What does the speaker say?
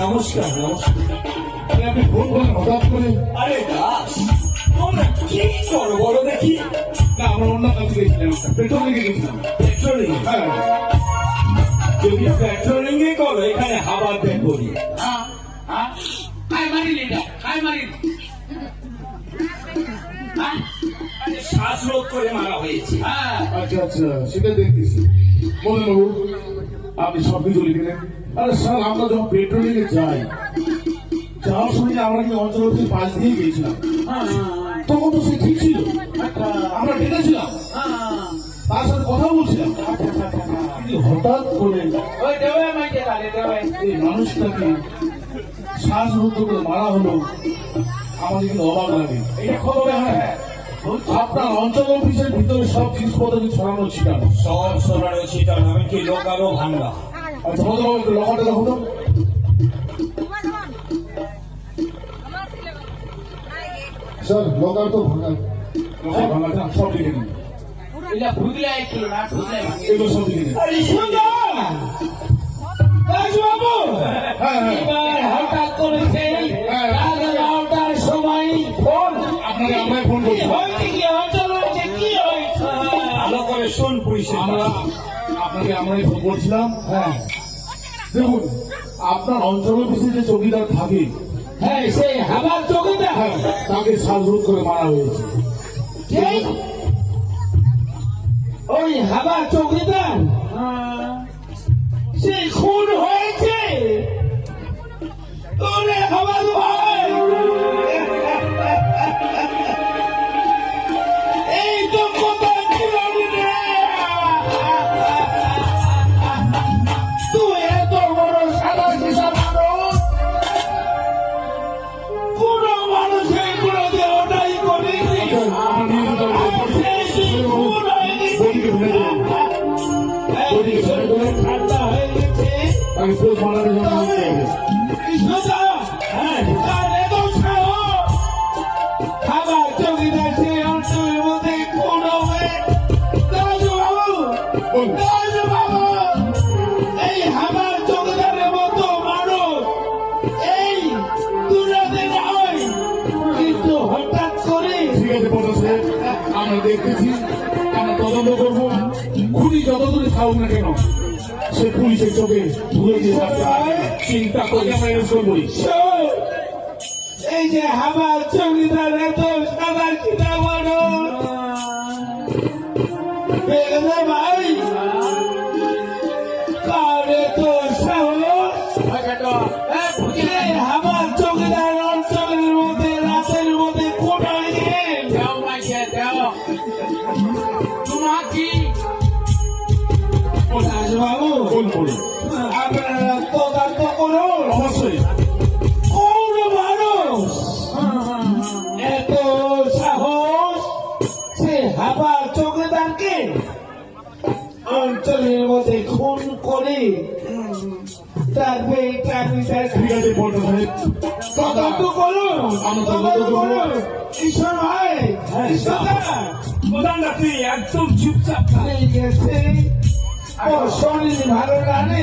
নমস্কার নমস্কার। আপনি ফোন করেন হঠাৎ করে? আরে দাস, তোমরা কি করো বলো দেখি? না, আমরা অন্য কাজে গেছিলাম, পেট্রোল লেগে গেছিলাম। পেট্রোলিং? হ্যাঁ, যদি পেট্রোলিং এ করো এখানে হাবার ব্যাগ করি। শ্বাসরোধ করে মারা হয়েছে। আচ্ছা আচ্ছা, সেটা দেখতেছি। বলেন বাবু, আপনি সব কিছু লিখে নেন। আরে স্যার, আমরা যখন পেট্রোলিং এ যাই, যাওয়ার সময় আমরা কি অঞ্চল অফিসের পাশ দিয়ে গিয়েছিলাম, তখন তো সে ঠিক ছিল। আমরা ডেকেছিলাম, তার সাথে কথা বলছিলাম, কিন্তু হঠাৎ করে এই মানুষটাকে শ্বাসরুদ্ধ করে মারা হলো। আমাদের কিন্তু অবাক লাগে। এটা খবর। হ্যাঁ, আপনার অঞ্চল অফিসের ভিতরে সব জিনিসপত্র ছড়ানো ছিটানো। সব সরানো ছিটানো, আমি কি লোকারও ভাঙ্গা। আচ্ছা, ভদ্রবাবু একটু লকারটা দেখো তো। স্যার, লকার তো ভাঙা। লকার ভাঙা সব লিখে নিন। এগুলো সব লিখে নিন। আরে সুন্দর দাসবাবু, হ্যাঁ হ্যাঁ, এবার হঠাৎ করেছে রাত 9টার সময় ফোন। আপনাকে আমরাই ফোন করছি। হয়েছে কি, অঞ্চল হয়েছে কি হয়েছে? ভালো করে শুন পুলিশে। আপনাকে আমরাই ফোন করছিলাম। হ্যাঁ, দেখুন, আপনার অঞ্চল অফিসে যে চৌকিদার থাকে, হ্যাঁ, সেই হাবার চোখেটা হ্যাঁ, তাকে শ্বাসরোধ করে মারা হয়েছে। ওই হাবার চৌকিদার সেই খুন হয়েছে। ওরে হাবার ভাই, এই তো কথা ছিল রে। তুই এত বড় সাদা সিসা মানুষ, কোন মানুষ এগুলো দিয়ে ওটাই করিনি। ঠান্ডা হয়ে গেছে। তাকে পোষ মারানোর জন্য নিতে হবে। কৃষ্ণদা, তার এত সাহস, খাবার চৌকিদার সেই অঞ্চলের মধ্যে কোন হবে? দাসবাবু, দাসবাবু, এই হাবার চৌকিদারের মতো মানুষ এই দুরাতে নয়, কিন্তু হঠাৎ করে ঠিক আছে পটাশ সাহেব, আমরা দেখতেছি, আমরা তদন্ত করবো। খুনি যতদূরে থাকুক না কেন, সে পুলিশের চোখে ধুয়ে দিয়ে যাচ্ছে। চিন্তা করে আমরা এরকম করি। শোন, এই যে হাবার চৌকিদার এত সাদা সিধা মানুষ, দেখলে ভাই কার এত সাহস? এই হাবার চৌকিদার অঞ্চলের মধ্যে রাতের মধ্যে কোটায় গেল। দাসবাবু, ফোন করুন। আপনারা তদন্ত করুন। অবশ্যই। কোন মানুষ এত সাহস সে হাবার চৌকিদারকে অঞ্চলের মধ্যে খুন করে তার ঠিক আছে পটাশ সাহেব, তদন্ত করুন। আমরা তদন্ত করবো। ঈশ্বর ভাই, প্রধান রাত্রি একদম চুপচাপ। ঠিক আছে, ও শরীর ভালো লাগে।